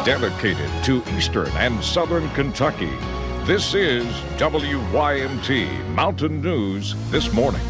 dedicated to Eastern and Southern Kentucky. This is WYMT Mountain News This Morning.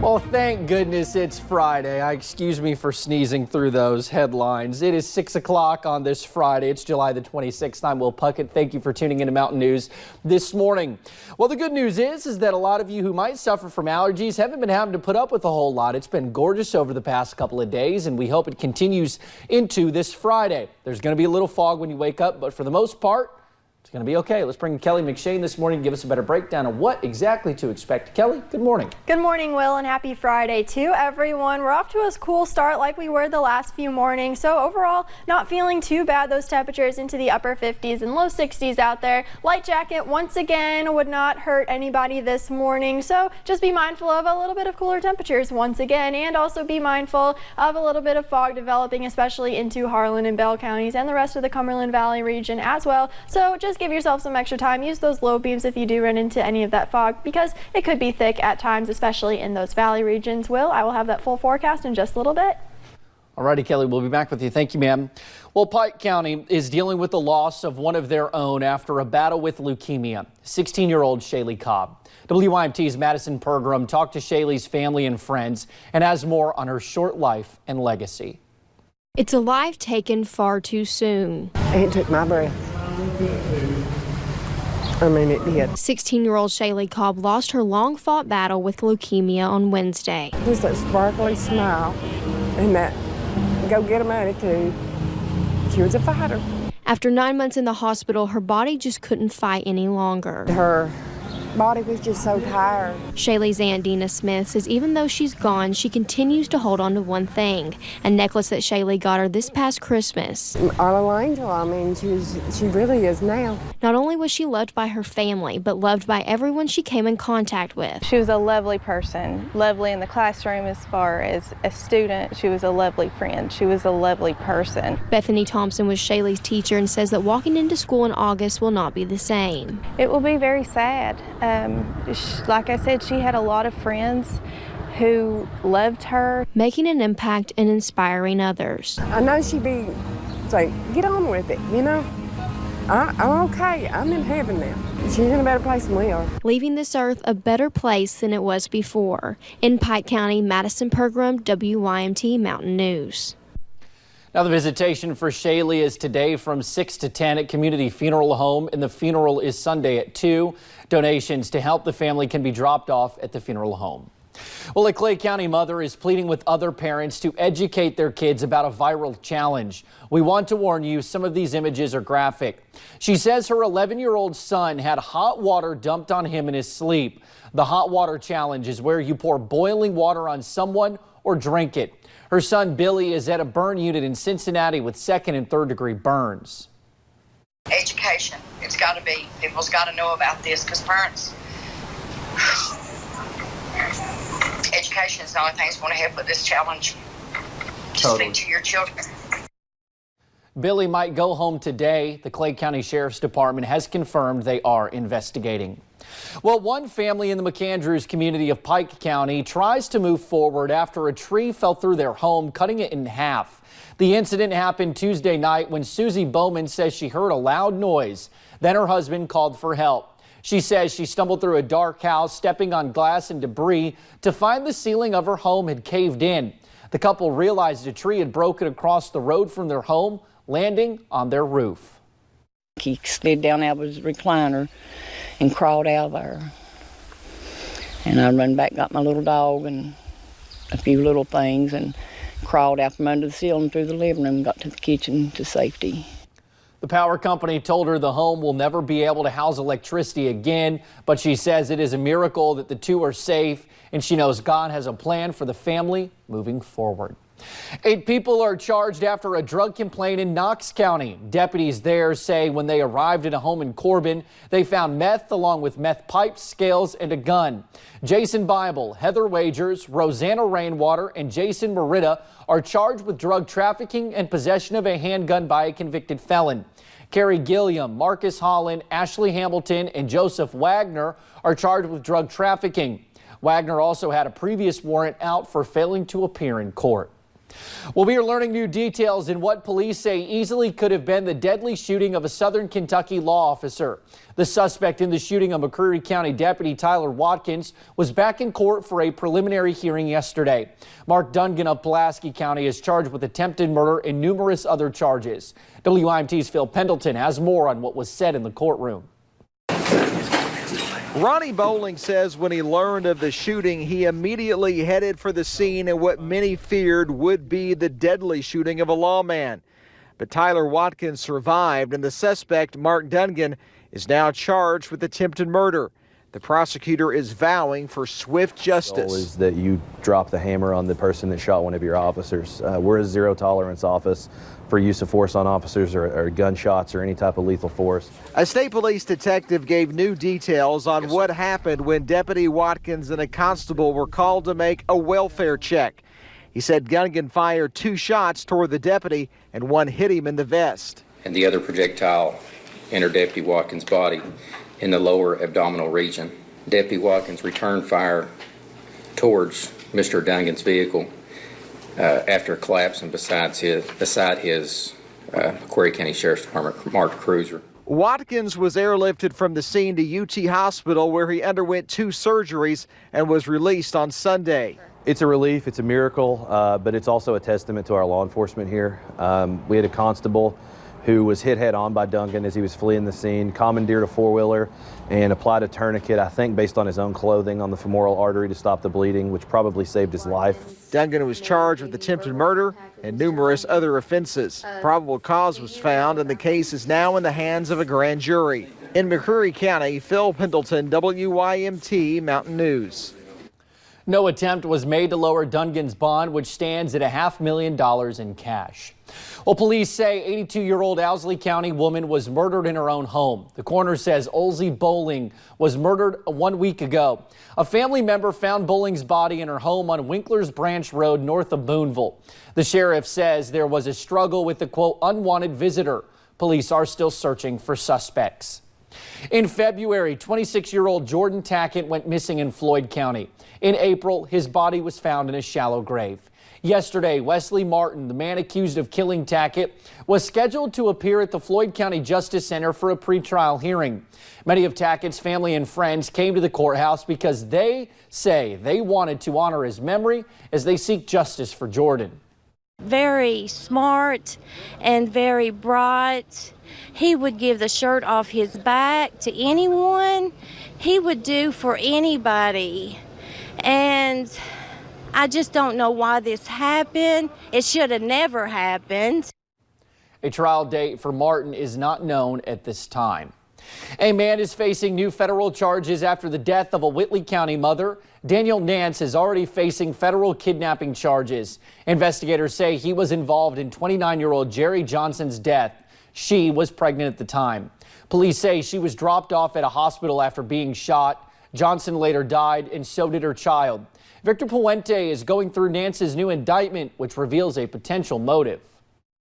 Well, thank goodness it's Friday. Excuse me for sneezing through those headlines. It is 6 o'clock on this Friday. It's July the 26th. I'm Will Puckett. Thank you for tuning into Mountain News this morning. Well, the good news is that a lot of you who might suffer from allergies haven't been having to put up with a whole lot. It's been gorgeous over the past couple of days, and we hope it continues into this Friday. There's going to be a little fog when you wake up, but for the most part, it's going to be okay. Let's bring Kelly McShane this morning to give us a better breakdown of what exactly to expect. Kelly, good morning. Good morning, Will, and happy Friday to everyone. We're off to a cool start like we were the last few mornings. So overall, not feeling too bad. Those temperatures into the upper 50s and low 60s out there. Light jacket once again would not hurt anybody this morning. So just be mindful of a little bit of cooler temperatures once again, and also be mindful of a little bit of fog developing, especially into Harlan and Bell counties and the rest of the Cumberland Valley region as well. So just give yourself some extra time. Use those low beams if you do run into any of that fog, because it could be thick at times, especially in those valley regions. Will, I will have that full forecast in just a little bit. Alrighty, Kelly, we'll be back with you. Thank you, ma'am. Well, Pike County is dealing with the loss of one of their own after a battle with leukemia. 16-year-old Shaylee Cobb. WYMT's Madison Pergram talked to Shaylee's family and friends and has more on her short life and legacy. It's a life taken far too soon. It took my breath. I mean, it did. 16-year-old Shaylee Cobb lost her long-fought battle with leukemia on Wednesday. Just that sparkly smile and that go-get-em attitude. She was a fighter. After 9 months in the hospital, her body just couldn't fight any longer. Her body was just so tired. Shaylee's Aunt Dina Smith says even though she's gone, she continues to hold on to one thing, a necklace that Shaylee got her this past Christmas. Our little angel, I mean, she really is now. Not only was she loved by her family, but loved by everyone she came in contact with. She was a lovely person, lovely in the classroom as far as a student. She was a lovely friend. She was a lovely person. Bethany Thompson was Shaylee's teacher and says that walking into school in August will not be the same. It will be very sad. Like I said, she had a lot of friends who loved her. Making an impact and inspiring others. I know she'd be like, get on with it, you know? I'm okay. I'm in heaven now. She's in a better place than we are. Leaving this earth a better place than it was before. In Pike County, Madison Pergram, WYMT Mountain News. Now the visitation for Shaylee is today from 6 to 10 at Community Funeral Home, and the funeral is Sunday at 2. Donations to help the family can be dropped off at the funeral home. Well, a Clay County mother is pleading with other parents to educate their kids about a viral challenge. We want to warn you, some of these images are graphic. She says her 11-year-old son had hot water dumped on him in his sleep. The hot water challenge is where you pour boiling water on someone or drink it. Her son Billy is at a burn unit in Cincinnati with 2nd and 3rd degree burns. Education. It's got to be. People's got to know about this because parents. Education is the only thing that's going to help with this challenge. Just speak to your children. Billy might go home today. The Clay County Sheriff's Department has confirmed they are investigating. Well, one family in the McAndrews community of Pike County tries to move forward after a tree fell through their home, cutting it in half. The incident happened Tuesday night when Susie Bowman says she heard a loud noise. Then her husband called for help. She says she stumbled through a dark house, stepping on glass and debris to find the ceiling of her home had caved in. The couple realized a tree had broken across the road from their home, landing on their roof. He slid down out of his recliner and crawled out of there. And I run back, got my little dog and a few little things, and crawled out from under the ceiling through the living room, got to the kitchen to safety. The power company told her the home will never be able to house electricity again, but she says it is a miracle that the two are safe, and she knows God has a plan for the family moving forward. 8 people are charged after a drug complaint in Knox County. Deputies there say when they arrived at a home in Corbin, they found meth along with meth pipes, scales, and a gun. Jason Bible, Heather Wagers, Rosanna Rainwater, and Jason Merida are charged with drug trafficking and possession of a handgun by a convicted felon. Carrie Gilliam, Marcus Holland, Ashley Hamilton, and Joseph Wagner are charged with drug trafficking. Wagner also had a previous warrant out for failing to appear in court. Well, we are learning new details in what police say easily could have been the deadly shooting of a Southern Kentucky law officer. The suspect in the shooting of McCreary County Deputy Tyler Watkins was back in court for a preliminary hearing yesterday. Mark Dungan of Pulaski County is charged with attempted murder and numerous other charges. WIMT's Phil Pendleton has more on what was said in the courtroom. Ronnie Bowling says when he learned of the shooting, he immediately headed for the scene in what many feared would be the deadly shooting of a lawman. But Tyler Watkins survived, and the suspect, Mark Dungan, is now charged with attempted murder. The prosecutor is vowing for swift justice. The goal is that you drop the hammer on the person that shot one of your officers. We're a zero tolerance office for use of force on officers or gunshots or any type of lethal force. A state police detective gave new details on what happened when Deputy Watkins and a constable were called to make a welfare check. He said Dungan fired 2 shots toward the deputy and one hit him in the vest. And the other projectile entered Deputy Watkins' body in the lower abdominal region. Deputy Watkins returned fire towards Mr. Dungan's vehicle after collapsing beside his McCreary County Sheriff's Department marked cruiser. Watkins was airlifted from the scene to UT Hospital, where he underwent 2 surgeries and was released on Sunday. It's a relief, it's a miracle, but it's also a testament to our law enforcement here. We had a constable who was hit head on by Dungan as he was fleeing the scene, commandeered a 4-wheeler and applied a tourniquet, I think based on his own clothing, on the femoral artery to stop the bleeding, which probably saved his life. Dungan was charged with attempted murder and numerous other offenses. Probable cause was found, and the case is now in the hands of a grand jury. In McCreary County, Phil Pendleton, WYMT Mountain News. No attempt was made to lower Dungan's bond, which stands at $500,000 in cash. Well, police say 82-year-old Owsley County woman was murdered in her own home. The coroner says Olsey Bowling was murdered 1 week ago. A family member found Bowling's body in her home on Winkler's Branch Road north of Boonville. The sheriff says there was a struggle with the, quote, unwanted visitor. Police are still searching for suspects. In February, 26-year-old Jordan Tackett went missing in Floyd County. In April, his body was found in a shallow grave. Yesterday, Wesley Martin, the man accused of killing Tackett, was scheduled to appear at the Floyd County Justice Center for a pretrial hearing. Many of Tackett's family and friends came to the courthouse because they say they wanted to honor his memory as they seek justice for Jordan. Very smart and very bright. He would give the shirt off his back to anyone. He would do for anybody. And I just don't know why this happened. It should have never happened. A trial date for Martin is not known at this time. A man is facing new federal charges after the death of a Whitley County mother. Daniel Nance is already facing federal kidnapping charges. Investigators say he was involved in 29-year-old Jerry Johnson's death. She was pregnant at the time. Police say she was dropped off at a hospital after being shot. Johnson later died, and so did her child. Victor Puente is going through Nance's new indictment, which reveals a potential motive.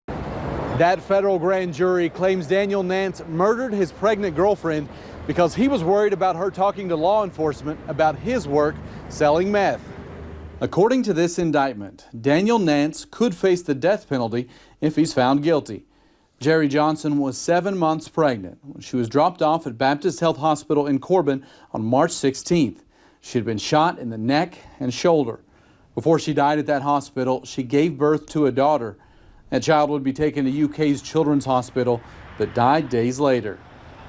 That federal grand jury claims Daniel Nance murdered his pregnant girlfriend because he was worried about her talking to law enforcement about his work selling meth. According to this indictment, Daniel Nance could face the death penalty if he's found guilty. Jerry Johnson was 7 months pregnant when she was dropped off at Baptist Health Hospital in Corbin on March 16th. She had been shot in the neck and shoulder. Before she died at that hospital, she gave birth to a daughter. That child would be taken to UK's Children's Hospital, but died days later.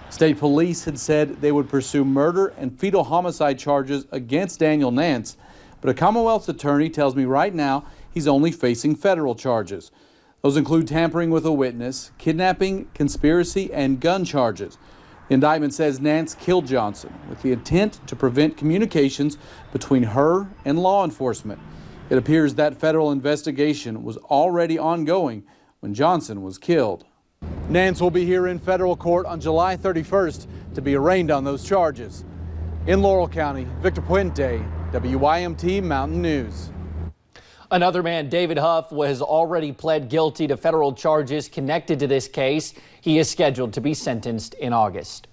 State police had said they would pursue murder and fetal homicide charges against Daniel Nance, but a Commonwealth's attorney tells me right now he's only facing federal charges. Those include tampering with a witness, kidnapping, conspiracy, and gun charges. The indictment says Nance killed Johnson with the intent to prevent communications between her and law enforcement. It appears that federal investigation was already ongoing when Johnson was killed. Nance will be here in federal court on July 31st to be arraigned on those charges. In Laurel County, Victor Puente, WYMT Mountain News. Another man, David Huff, has already pled guilty to federal charges connected to this case. He is scheduled to be sentenced in August.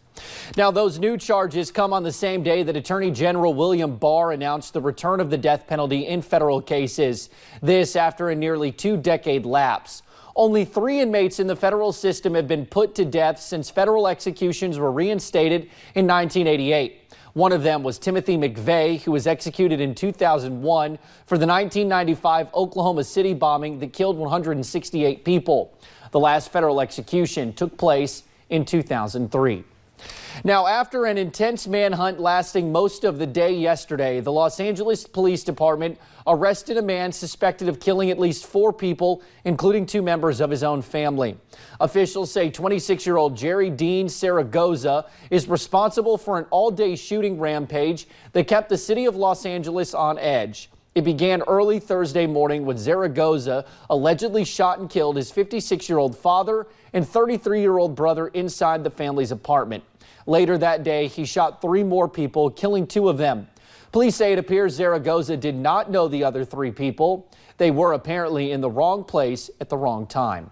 Now, those new charges come on the same day that Attorney General William Barr announced the return of the death penalty in federal cases. This after a nearly 2-decade lapse. Only 3 inmates in the federal system have been put to death since federal executions were reinstated in 1988. One of them was Timothy McVeigh, who was executed in 2001 for the 1995 Oklahoma City bombing that killed 168 people. The last federal execution took place in 2003. Now, after an intense manhunt lasting most of the day yesterday, the Los Angeles Police Department arrested a man suspected of killing at least 4 people, including 2 members of his own family. Officials say 26-year-old Jerry Dean Zaragoza is responsible for an all-day shooting rampage that kept the city of Los Angeles on edge. It began early Thursday morning when Zaragoza allegedly shot and killed his 56-year-old father and 33-year-old brother inside the family's apartment. Later that day, he shot 3 more people, killing 2 of them. Police say it appears Zaragoza did not know the other 3 people. They were apparently in the wrong place at the wrong time.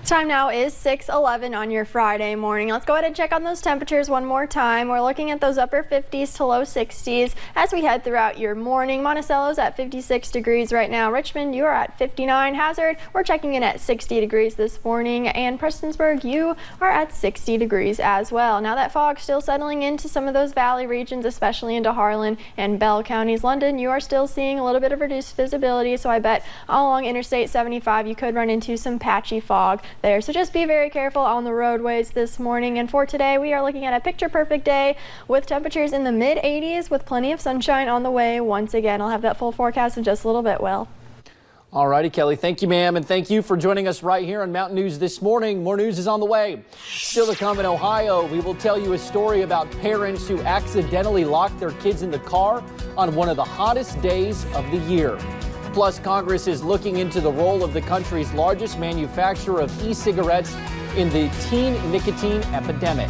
Time now is 6:11 on your Friday morning. Let's go ahead and check on those temperatures one more time. We're looking at those upper 50s to low 60s as we head throughout your morning. Monticello's at 56 degrees right now. Richmond, you are at 59. Hazard, we're checking in at 60 degrees this morning. And Prestonsburg, you are at 60 degrees as well. Now that fog still settling into some of those valley regions, especially into Harlan and Bell counties. London, you are still seeing a little bit of reduced visibility, so I bet all along Interstate 75 you could run into some patchy fog there. So just be very careful on the roadways this morning. And for today, we are looking at a picture perfect day with temperatures in the mid 80s with plenty of sunshine on the way. Once again, I'll have that full forecast in just a little bit, Will. All righty, Kelly. Thank you, ma'am. And thank you for joining us right here on Mountain News this morning. More news is on the way. Still to come in Ohio, we will tell you a story about parents who accidentally locked their kids in the car on one of the hottest days of the year. Plus, Congress is looking into the role of the country's largest manufacturer of e-cigarettes in the teen nicotine epidemic.